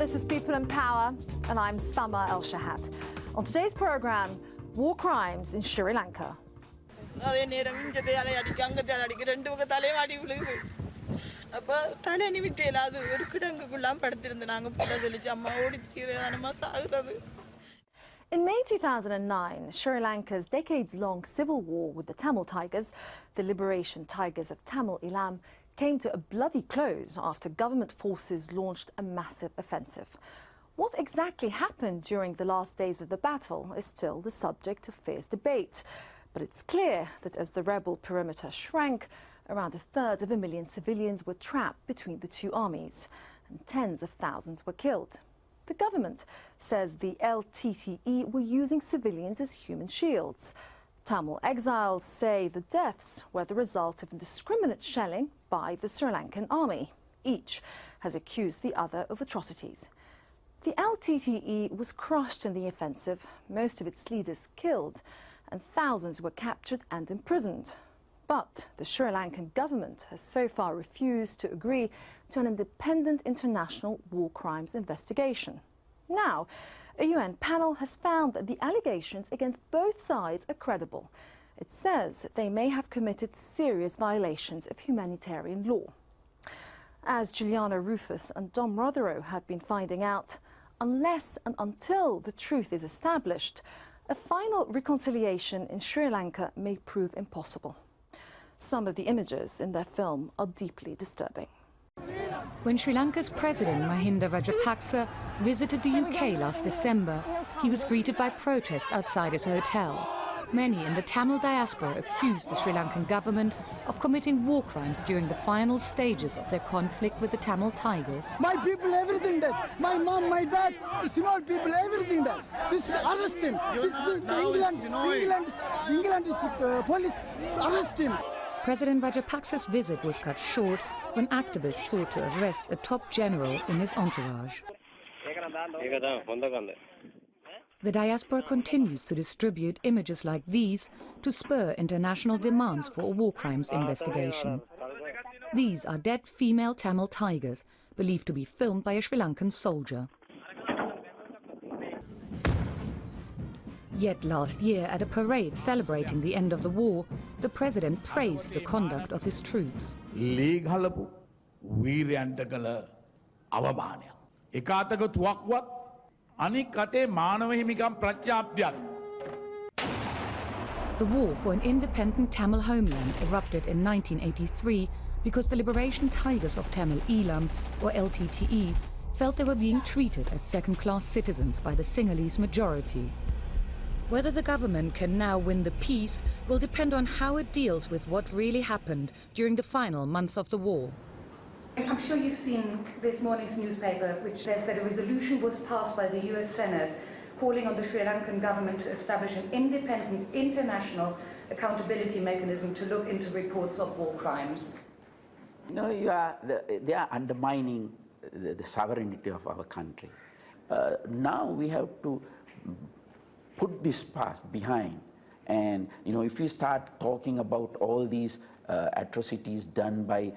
this is People in Power, and I'm Summer El-Shahat. On today's programme, war crimes in Sri Lanka. In May 2009, Sri Lanka's decades-long civil war with the Tamil Tigers, the Liberation Tigers of Tamil Eelam, came to a bloody close after government forces launched a massive offensive. What exactly happened during the last days of the battle is still the subject of fierce debate. But it's clear that as the rebel perimeter shrank, around 1/3 civilians were trapped between the two armies, and tens of thousands were killed. The government says the LTTE were using civilians as human shields. Tamil exiles say the deaths were the result of indiscriminate shelling by the Sri Lankan army. Each has accused the other of atrocities. The LTTE was crushed in the offensive, most of its leaders killed, and thousands were captured and imprisoned. But the Sri Lankan government has so far refused to agree to an independent international war crimes investigation. Now, a UN panel has found that the allegations against both sides are credible. It says they may have committed serious violations of humanitarian law. As Juliana Rufus and Dom Rotheroe have been finding out, unless and until the truth is established, a final reconciliation in Sri Lanka may prove impossible. Some of the images in their film are deeply disturbing. When Sri Lanka's President Mahinda Rajapaksa visited the UK last December, he was greeted by protests outside his hotel. Many in the Tamil diaspora accused the Sri Lankan government of committing war crimes during the final stages of their conflict with the Tamil Tigers. My people, everything dead. My mom, my dad, small people, everything dead. This is arrest him. This is England is police. Arrest him. President Rajapaksa's visit was cut short when activists sought to arrest a top general in his entourage. The diaspora continues to distribute images like these to spur international demands for a war crimes investigation. These are dead female Tamil tigers, believed to be filmed by a Sri Lankan soldier. Yet last year, at a parade celebrating the end of the war, the president praised the conduct of his troops. The war for an independent Tamil homeland erupted in 1983 because the Liberation Tigers of Tamil Eelam, or LTTE, felt they were being treated as second-class citizens by the Sinhalese majority. Whether the government can now win the peace will depend on how it deals with what really happened during the final months of the war. I'm sure you've seen this morning's newspaper, which says that a resolution was passed by the US Senate calling on the Sri Lankan government to establish an independent international accountability mechanism to look into reports of war crimes. You know, they are undermining the sovereignty of our country. Now we have to put this past behind, and you know, if we start talking about all these atrocities done by,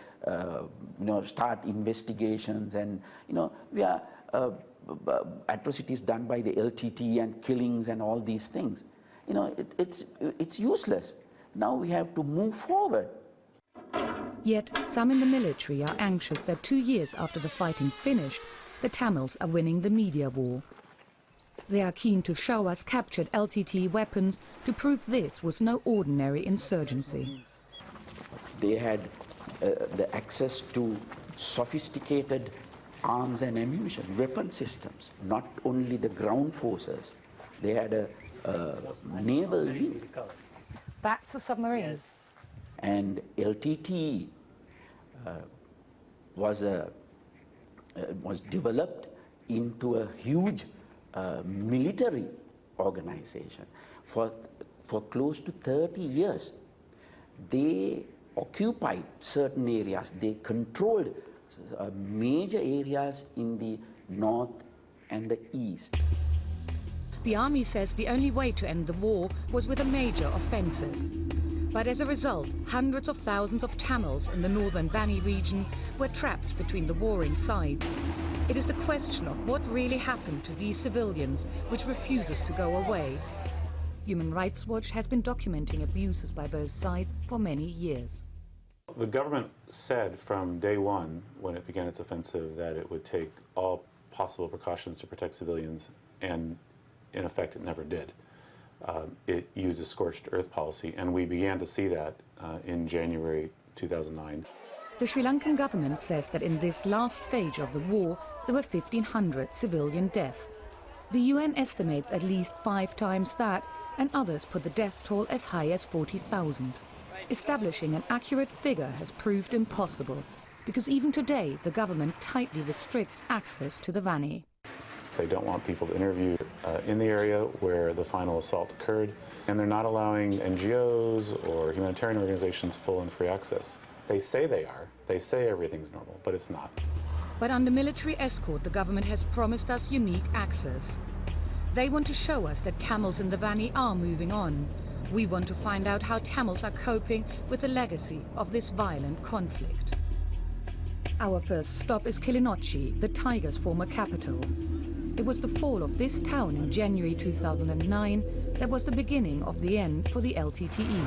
start investigations, and we are atrocities done by the LTT and killings and all these things. It's useless. Now we have to move forward. Yet some in the military are anxious that 2 years after the fighting finished, the Tamils are winning the media war. They are keen to show us captured LTT weapons to prove this was no ordinary insurgency. They had the access to sophisticated arms and ammunition, weapon systems, not only the ground forces. They had a naval wing. That's a submarine. Yes. And LTT was developed into a huge military organization. For close to 30 years, they occupied certain areas. They controlled major areas in the north and the east. The army says the only way to end the war was with a major offensive. But as a result, hundreds of thousands of Tamils in the northern Vani region were trapped between the warring sides. It is the question of what really happened to these civilians which refuses to go away. Human Rights Watch has been documenting abuses by both sides for many years. The government said from day one, when it began its offensive, that it would take all possible precautions to protect civilians, and in effect, it never did. It used a scorched earth policy, and we began to see that in January 2009. The Sri Lankan government says that in this last stage of the war, there were 1,500 civilian deaths. The UN estimates at least 5 times that, and others put the death toll as high as 40,000. Establishing an accurate figure has proved impossible, because even today the government tightly restricts access to the Vani. They don't want people to interview in the area where the final assault occurred, and they're not allowing NGOs or humanitarian organizations full and free access. They say they are. They say everything's normal, but it's not. But under military escort, the government has promised us unique access. They want to show us that Tamils in the Vani are moving on. We want to find out how Tamils are coping with the legacy of this violent conflict. Our first stop is Kilinochchi, the Tigers' former capital. It was the fall of this town in January 2009 that was the beginning of the end for the LTTE.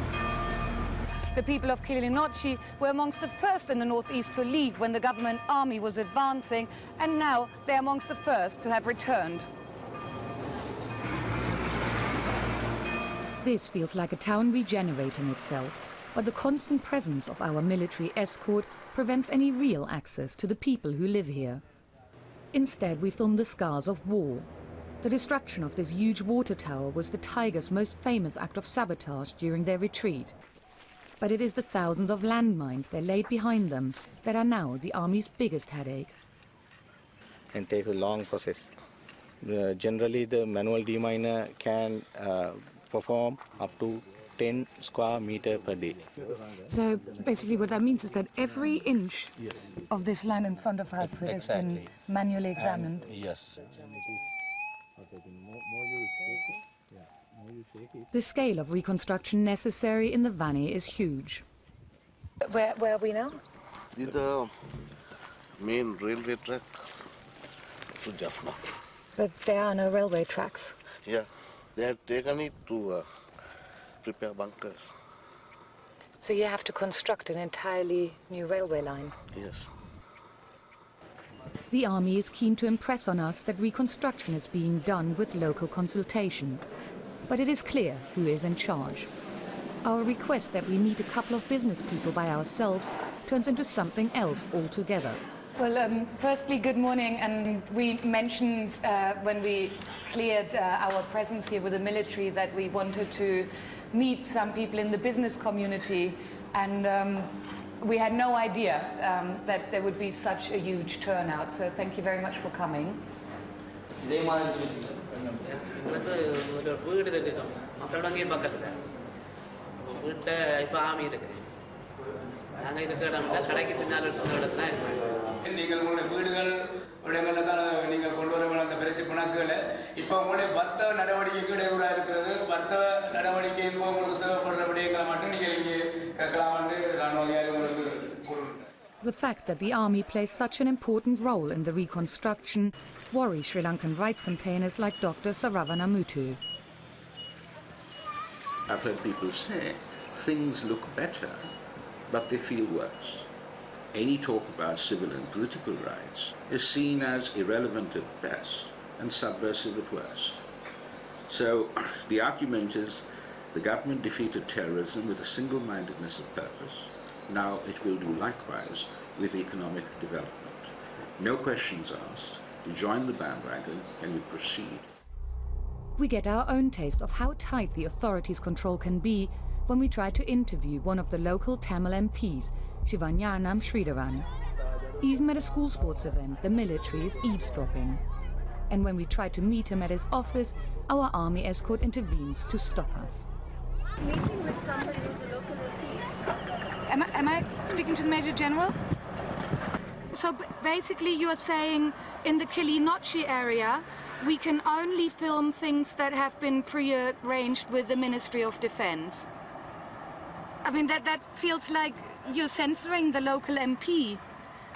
The people of Kilinochchi were amongst the first in the northeast to leave when the government army was advancing, and now they're amongst the first to have returned. This feels like a town regenerating itself, but the constant presence of our military escort prevents any real access to the people who live here. Instead, we film the scars of war. The destruction of this huge water tower was the Tigers' most famous act of sabotage during their retreat. But it is the thousands of landmines they laid behind them that are now the army's biggest headache. And takes a long process. Generally, the manual deminer can perform up to 10 square meters per day. So basically what that means is that every inch of this land in front of us has been manually examined. Yes. The scale of reconstruction necessary in the Vani is huge. Where are we now? This is the main railway track to Jaffna. But there are no railway tracks. Yeah, they have taken it to prepare bunkers. So you have to construct an entirely new railway line. Yes. The army is keen to impress on us that reconstruction is being done with local consultation. But it is clear who is in charge. Our request that we meet a couple of business people by ourselves turns into something else altogether. Well, firstly, good morning. And we mentioned when we cleared our presence here with the military that we wanted to meet some people in the business community. And we had no idea that there would be such a huge turnout. So thank you very much for coming. The fact that the army plays such an important role in the reconstruction worries Sri Lankan rights campaigners like Dr. Saravanamuthu. I've heard people say things look better, but they feel worse. Any talk about civil and political rights is seen as irrelevant at best and subversive at worst. So the argument is the government defeated terrorism with a single-mindedness of purpose. Now it will do likewise with economic development. No questions asked. You join the bandwagon and you proceed. We get our own taste of how tight the authorities' control can be when we try to interview one of the local Tamil MPs, Shivanyanam Sridharan. Even at a school sports event, the military is eavesdropping. And when we try to meet him at his office, our army escort intervenes to stop us. Meeting with somebody who's a local MP. Am I speaking to the Major General? So basically you're saying in the Kilinochchi area, we can only film things that have been pre-arranged with the Ministry of Defense. I mean, that feels like you're censoring the local MP.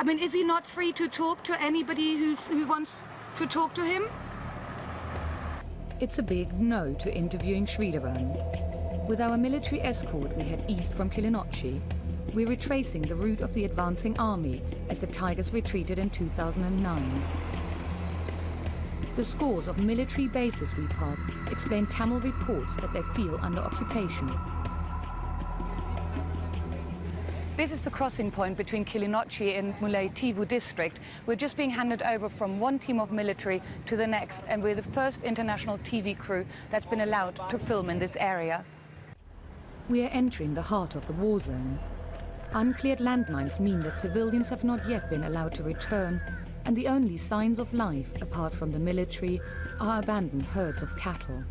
I mean, is he not free to talk to anybody who wants to talk to him? It's a big no to interviewing Sridharan. With our military escort, we head east from Kilinochchi. We're retracing the route of the advancing army as the Tigers retreated in 2009. The scores of military bases we pass explain Tamil reports that they feel under occupation. This is the crossing point between Kilinochchi and Mullaitivu district. We're just being handed over from one team of military to the next, and we're the first international TV crew that's been allowed to film in this area. We are entering the heart of the war zone. Uncleared landmines mean that civilians have not yet been allowed to return, and the only signs of life, apart from the military, are abandoned herds of cattle.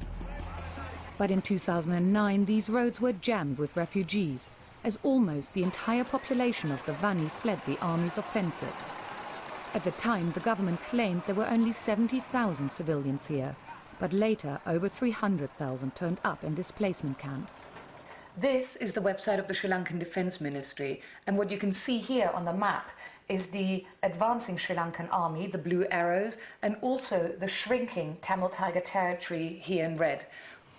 But in 2009, these roads were jammed with refugees, as almost the entire population of the Vani fled the army's offensive. At the time, the government claimed there were only 70,000 civilians here, but later over 300,000 turned up in displacement camps. This is the website of the Sri Lankan Defence Ministry, and what you can see here on the map is the advancing Sri Lankan army, the blue arrows, and also the shrinking Tamil Tiger territory here in red.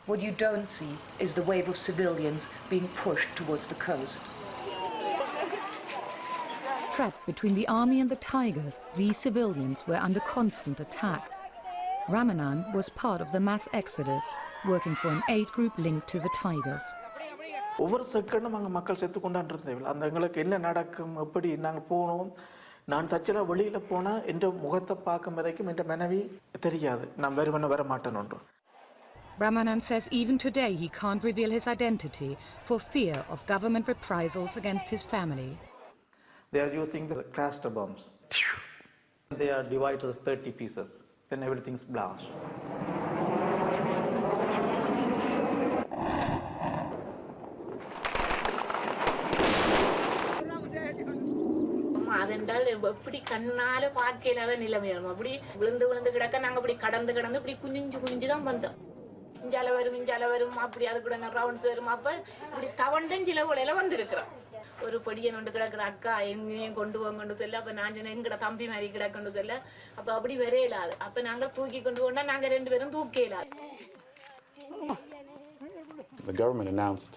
What you don't see is the wave of civilians being pushed towards the coast. Trapped between the army and the Tigers, these civilians were under constant attack. Ramanan was part of the mass exodus, working for an aid group linked to the Tigers. ஒவ்வொரு செகண்டும் அங்கே மக்கள் செத்து கொண்டாண்டிருந்தேன். அந்த எங்களுக்கு என்ன நடக்கும், எப்படி நாங்கள் போனோம். நான் தச்சலா வெளியில் போனால் என்ற முகத்தை பார்க்கும் வரைக்கும் என்ற மனைவி தெரியாது. நான் வர மாட்டேன். Ramanan says even today he can't reveal his identity for fear of government reprisals against his family. They are using the cluster bombs. They are divided as 30 pieces. Then everything's blasted. அதென்றால் எப்படி கண்ணால பார்க்க இல்லாத நிலைமையாகும். அப்படி விழுந்து விழுந்து கிடக்க நாங்கள் அப்படி கடந்து கடந்து இப்படி குனிஞ்சு தான் வந்தோம். இஞ்சால வரும் அப்படி அது கூட ரவுண்ட்ஸ் வரும். அப்ப இப்படி தவண்டும் சில வேளையில வந்திருக்கிறோம். ஒரு படியை நொண்டு கிடக்குற அக்கா எங்கேயும் கொண்டு போங்க சொல்ல. அப்ப நான் சொன்னேன் எங்கட தம்பி மாதிரி கிடக்குன்னு சொல்ல. அப்ப அப்படி வரையலாது. அப்ப நாங்கள் தூக்கி கொண்டு போனா நாங்க 2 பேரும் தூக்கலாது. The government announced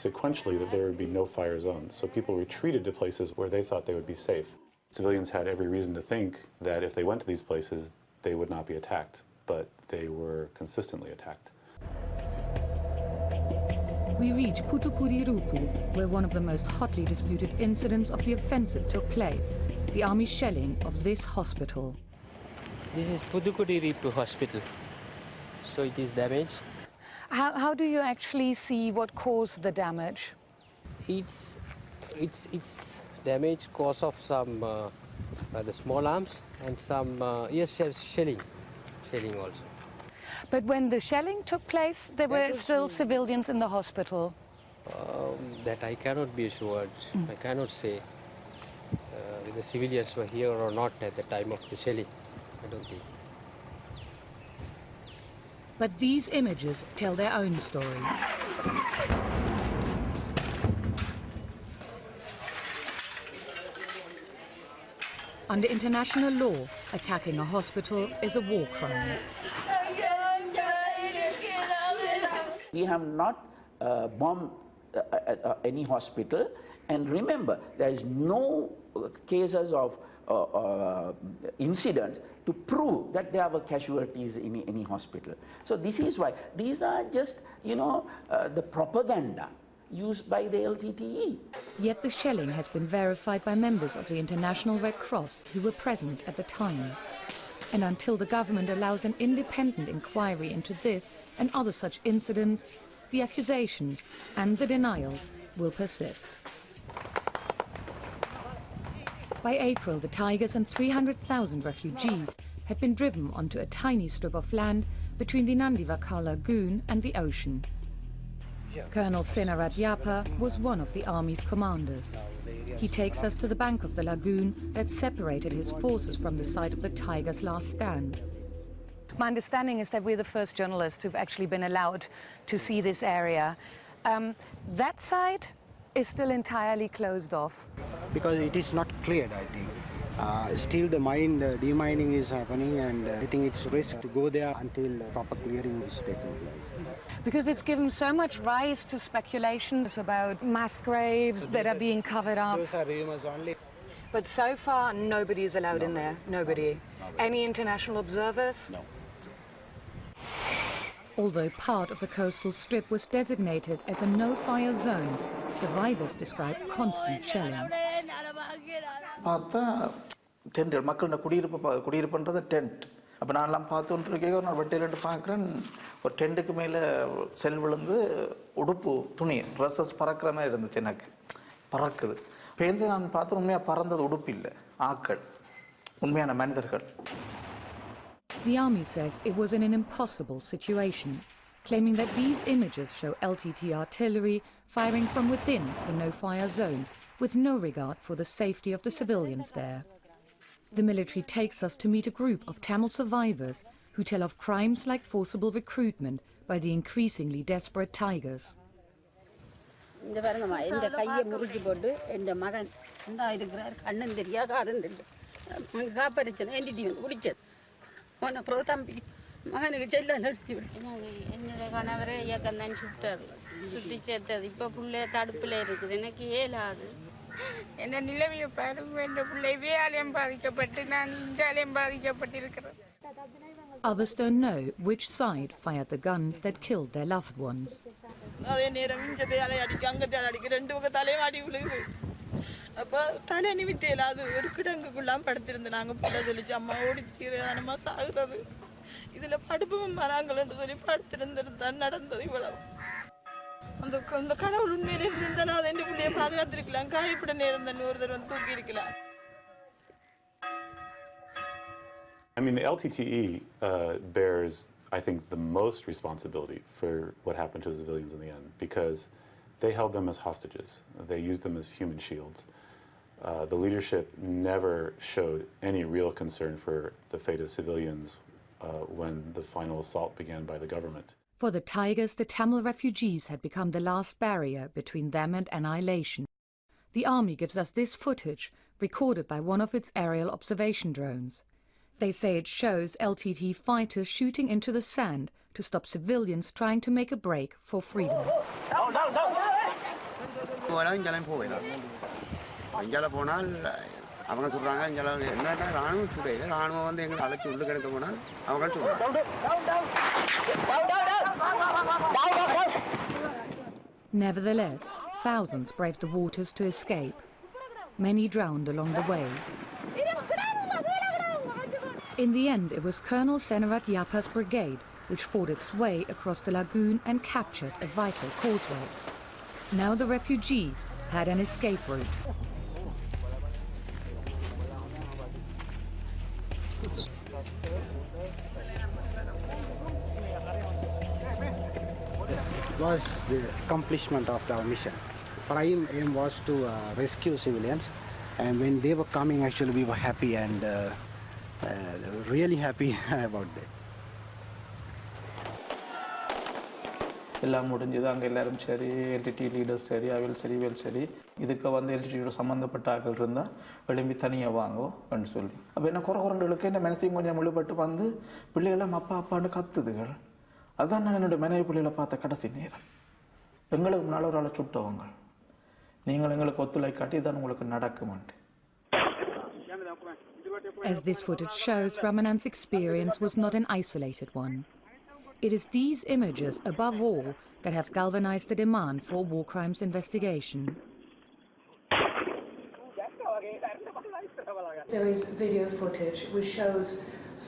sequentially that there would be no fire zones, so people retreated to places where they thought they would be safe. Civilians had every reason to think that if they went to these places, they would not be attacked, but they were consistently attacked. We reach Putukuri-Rupu, where one of the most hotly disputed incidents of the offensive took place, the army shelling of this hospital. This is Putukuri-Rupu hospital, so it is damaged. How do you actually see what caused the damage? It's damage cause of some the small arms and some shelling also. But when the shelling took place, there were still civilians in the hospital. That I cannot be assured. I cannot say the civilians were here or not at the time of the shelling. I don't think. But these images tell their own story. Under international law, attacking a hospital is a war crime. We have not bombed any hospital, and remember, there is no cases of incidents to prove that there were casualties in any hospital. So this is why these are just, the propaganda used by the LTTE. Yet the shelling has been verified by members of the International Red Cross who were present at the time. And until the government allows an independent inquiry into this and other such incidents, the accusations and the denials will persist. By April, the Tigers and 300,000 refugees had been driven onto a tiny strip of land between the Nandivaka lagoon and the ocean. Colonel Senarat Yapa was one of the army's commanders. He takes us to the bank of the lagoon that separated his forces from the site of the Tigers' last stand. My understanding is that we're the first journalists who've actually been allowed to see this area. That side is still entirely closed off? Because it is not cleared, I think. Still the mine, demining is happening, and I think it's risk to go there until proper clearing is taking place. Because it's given so much rise to speculations about mass graves that are being covered up. Those are rumors only. But so far, nobody is allowed in there. Nobody. Any international observers? No. Although part of the coastal strip was designated as a no-fire zone, survivors describe constant shelling. பார்த்தா tent மக்களோட குடியிருப்புன்றது tent. அப்போ நான்லாம் பார்த்துட்டு நான் வெட்டியிலிட்டு பார்க்குறேன், ஒரு டென்ட்டுக்கு மேலே செல் விழுந்து உடுப்பு துணி ட்ரெஸ்ஸஸ் பறக்கிற மாதிரி இருந்துச்சு. எனக்கு பறக்குது. பேருந்து நான் பார்த்து உண்மையாக பறந்தது உடுப்பு இல்லை, ஆக்கள், உண்மையான மனிதர்கள். The army says it was in an impossible situation, claiming that these images show LTT artillery firing from within the no-fire zone, with no regard for the safety of the civilians there. The military takes us to meet a group of Tamil survivors who tell of crimes like forcible recruitment by the increasingly desperate Tigers. இந்த பாருங்கம்மா, இந்த கையை முறிச்சு போட்டு என் மகன் இந்த இருக்கிறார், கண்ணன் தெரியா காதும் தெரியும், காப்பரிச்சனை என்டிடி குடிச்சது உன அப்புறம் தம்பி மகனுக்கு செல்ல என்னோட கணவரை இயக்கம் தான் சுட்டது, சுட்டி சேர்த்தது. இப்போ பிள்ளை தடுப்பில் இருக்குது, எனக்கு ஏலாது. என்ன நிலைமையை பாருங்க, என் பிள்ளை வேலையும் பாதிக்கப்பட்டு நான் இந்த ஆலையும் பாதிக்கப்பட்டிருக்கிறேன். Others don't know which side fired the guns that killed their loved ones. அதே நேரம் இங்க தேலை அடிக்க அங்க தேலை அடிக்க ரெண்டு பக்கம் தலையை அடி விழுகுது. அப்போ தலை நிமித்தையில் அது ஒரு கிடங்குக்குள்ளாம் படுத்திருந்தேன். நாங்கள் பிள்ளை சொல்லிச்சு, அம்மா ஓடிச்சிக்கிறேன் சாகுறது, இதில் படுப்பும் வராங்கள்னு சொல்லி படுத்திருந்திருந்தான். நடந்தது இவ்வளவு. அந்த கடவுள் உண்மையிலே இருந்தாலும் அதை என் பிள்ளையை பாதுகாத்திருக்கலாம், காயப்பட நேரம் தான் ஒருத்தர் வந்து தூக்கி இருக்கலாம். I mean, the LTTE bears, I think, the most responsibility for what happened to the civilians in the end, because they held them as hostages. They used them as human shields. The leadership never showed any real concern for the fate of civilians when the final assault began by the government. For the Tigers, the Tamil refugees had become the last barrier between them and annihilation. The army gives us this footage, recorded by one of its aerial observation drones. They say it shows LTT fighters shooting into the sand to stop civilians trying to make a break for freedom. அவங்க சொல்றாங்க, என்னடா ராணுவம் சுடையில ராணுவம் வந்து எங்களை அழைச்சி உள்ள கிடக்க போனால் அவங்க சொல்றாங்க. Nevertheless, thousands braved the waters to escape. Many drowned along the way. In the end, it was Colonel Senarat Yapa's brigade which fought its way across the lagoon and captured a vital causeway. Now the refugees had an escape route. Was the accomplishment of our mission. Prime aim was to rescue civilians, and when they were coming, actually we were happy and really happy about that. எல்லாம் முடிஞ்சது. அங்கே எல்லாரும் சரி, LTD leaders சரி, அவள் சரி, இவள் சரி, இதுக்கு வந்து எல்டிடியோட சம்மந்தப்பட்ட ஆக்கள் இருந்தால் எழும்பி தனியாக வாங்கோ அப்படின்னு சொல்லி. அப்போ என்ன குறைகளுக்கு என்ன மனசையும் கொஞ்சம் முழுபட்டு வந்து பிள்ளைகளாம் அப்பா அப்பான்னு கத்துதுகள். அதுதான் நான் என்னோடய மனைவி பிள்ளைகளை பார்த்த கடைசி நேரம். எங்களுக்கு முன்னால் ஒரு ஆளை சுட்டவங்க, நீங்கள் எங்களுக்கு ஒத்துழைக்காட்டி தான் உங்களுக்கு நடக்குமான்ட்டு. As this footage shows, Ramanand's experience was not an isolated one. It is these images, above all, that have galvanized the demand for war crimes investigation. There is video footage which shows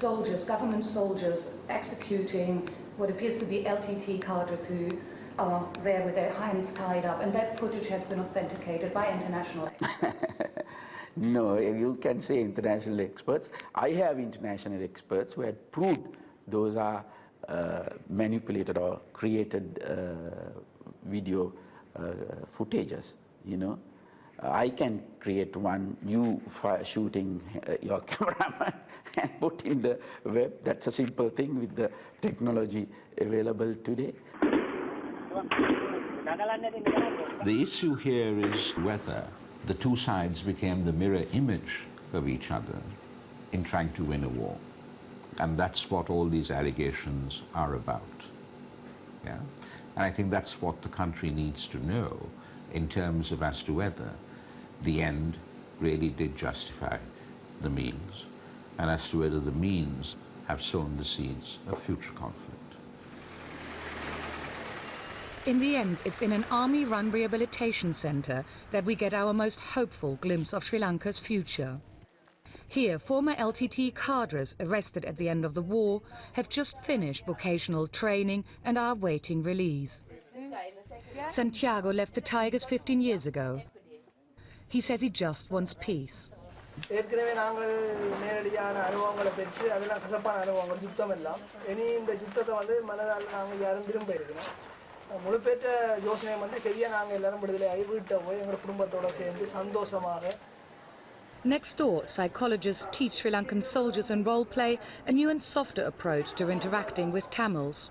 soldiers, government soldiers, executing what appears to be LTT cadres who are there with their hands tied up, and that footage has been authenticated by international experts. No, you can say international experts. I have international experts who had proved those are manipulated or created video footages, you know. I can create one, you shooting your cameraman and put in the web. That's a simple thing with the technology available today. The issue here is whether the two sides became the mirror image of each other in trying to win a war. And that's what all these allegations are about. Yeah? And I think that's what the country needs to know in terms of as to whether the end really did justify the means, and as to whether the means have sown the seeds of future conflict. In the end, it's in an army-run rehabilitation centre that we get our most hopeful glimpse of Sri Lanka's future. Here, former LTT cadres arrested at the end of the war have just finished vocational training and are awaiting release. Santiago left the Tigers 15 years ago. He says he just wants peace. ஏற்கனவே நாங்கள் நேரடியான அனுபவங்களை பெற்று அதெல்லாம் கசப்பான அனுபவங்கள் யுத்தம் எல்லாம் இனி இந்த யுத்தத்தை வந்து மனதால் நாங்கள் யாரும் விரும்ப இருக்கிறோம் முழுப்பேற்ற யோசனை வந்து கெரியா நாங்கள் எல்லாரும் விடுதலை வீட்டை போய் எங்கள் குடும்பத்தோடு சேர்ந்து சந்தோஷமாக. Next door, psychologists teach Sri Lankan soldiers and role play a new and softer approach to interacting with Tamils.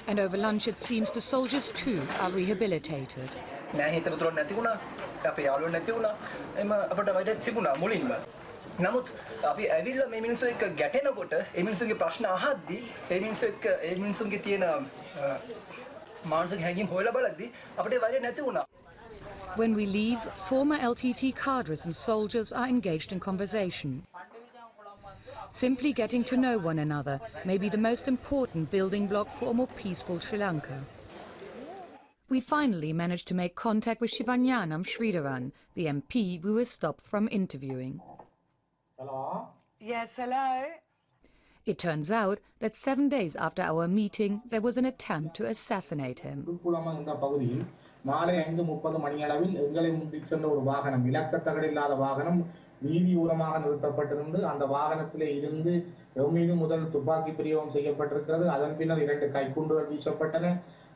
And over lunch it seems the soldiers too are rehabilitated. අපේ යාළුවෝ නැති වුණා එම අපට වැඩ තිබුණා මුලින්ම නමුත් අපි ඇවිල්ලා මේ මිනිස්සු එක්ක ගැටෙනකොට ඒ මිනිස්සුගේ ප්‍රශ්න අහද්දි ඒ මිනිස්සු එක්ක ඒ මිනිස්සුන්ගේ තියෙන මානසික හැඟීම් හොයලා බලද්දි අපිට වැඩ නැති වුණා. When we leave, former LTT cadres and soldiers are engaged in conversation. Simply getting to know one another may be the most important building block for a more peaceful Sri Lanka. We finally managed to make contact with Shivanyanam Sridharan, the MP we were stopped from interviewing. Hello? Yes, hello? It turns out that 7 days after our meeting, there was an attempt to assassinate him. மாலை 5:30 மணியளவில் எங்களை முந்திச் சென்ற ஒரு வாகனம் இலக்கத்தகடில்லாத வாகனம் வீதி ஓரமாக நிறுத்தப்பட்டிருந்து அந்த வாகனத்திலே இருந்து மீது முதல் துப்பாக்கி பிரயோகம் செய்யப்பட்டிருக்கிறது. அதன் பின்னர் 2 கைக்குண்டுகள் வீசப்பட்டன.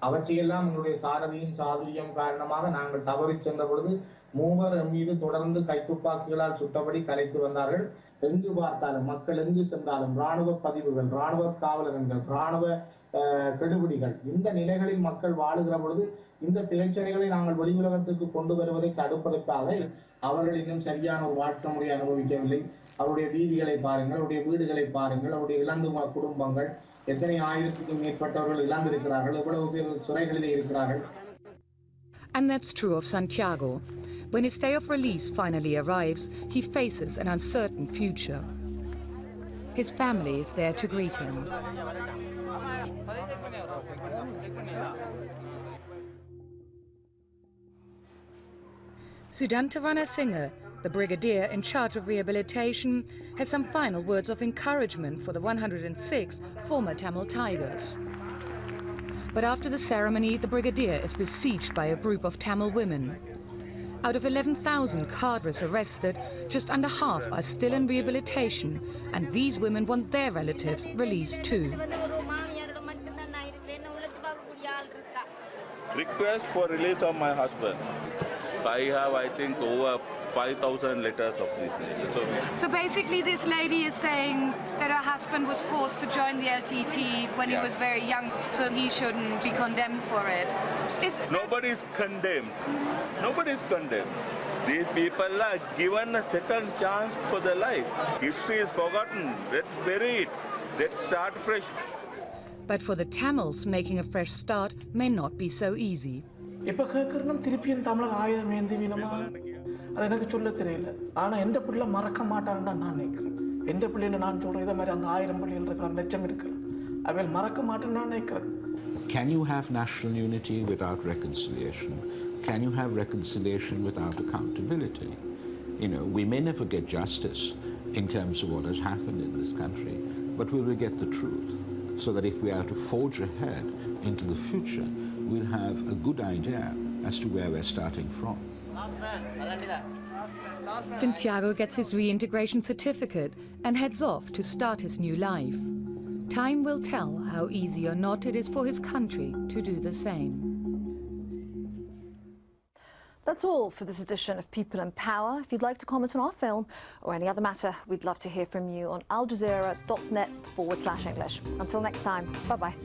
அவற்றையெல்லாம் எங்களுடைய சாரதியின் சாதுரியம் காரணமாக நாங்கள் தவறி சென்ற பொழுது 3 மீது தொடர்ந்து கைத்துப்பாக்கிகளால் சுட்டபடி கலைத்து வந்தார்கள். எங்கு பார்த்தாலும் மக்கள் எங்கு சென்றாலும் ராணுவ பதிவுகள், ராணுவ காவலர்கள், ராணுவ கெடுபிடிகள், இந்த நிலைகளில் மக்கள் வாழுகிற பொழுது இந்த பிரச்சனைகளை நாங்கள் வெளியுலகத்துக்கு கொண்டு வருவதை தடுப்பதற்காக அவர்கள் இன்னும் சரியான ஒரு வாழ்க்கை முறை அனுபவிக்கவில்லை. அவருடைய வீதிகளை பாருங்கள், அவருடைய வீடுகளை பாருங்கள், அவருடைய இழந்து குடும்பங்கள், எத்தனை ஆயிரத்துக்கும் மேற்பட்டவர்கள் இழந்திருக்கிறார்கள், எவ்வளவு பேர் சிறைகளிலே இருக்கிறார்கள். And that's true of Santiago. When his day of release finally arrives, he faces an uncertain future. His family is there to greet him. Sudantarana Singh, the brigadier in charge of rehabilitation, has some final words of encouragement for the 106 former Tamil Tigers. But after the ceremony, the brigadier is besieged by a group of Tamil women. Out of 11,000 cadres arrested, just under half are still in rehabilitation, and these women want their relatives released too. Request for release of my husband. I have, I think, over 5,000 letters of this. So basically this lady is saying that her husband was forced to join the LTT when he was very young, so he shouldn't be condemned for it. Nobody is condemned. Nobody is condemned. These people are given a second chance for their life. History is forgotten. Let's bury it. Let's start fresh. But for the Tamils, making a fresh start may not be so easy. இப்போ கேட்குறோம் திருப்பியும் தமிழர் ஆயுதம் ஏந்தி வீணமா, அது எனக்கு சொல்ல தெரியல. ஆனால் எந்த பிள்ளை மறக்க மாட்டான்னு தான் நான் நினைக்கிறேன். எந்த பிள்ளைன்னு நான் சொல்கிறேன், இதை மாதிரி அந்த 1000 பிள்ளைகள் இருக்கலாம், லட்சம் இருக்கலாம், அவைகள் மறக்க மாட்டேன்னு நான் நினைக்கிறேன். Can you have national unity without reconciliation? Can you have reconciliation without accountability? You know, we may never get justice in terms of what has happened in this country, but we will get the truth, so that if we are to forge ahead into the future, we'll have a good idea as to where we're starting from. Santiago gets his reintegration certificate and heads off to start his new life. Time will tell how easy or not it is for his country to do the same. That's all for this edition of People and Power. If you'd like to comment on our film or any other matter, we'd love to hear from you on aljazeera.net/English. Until next time, bye-bye.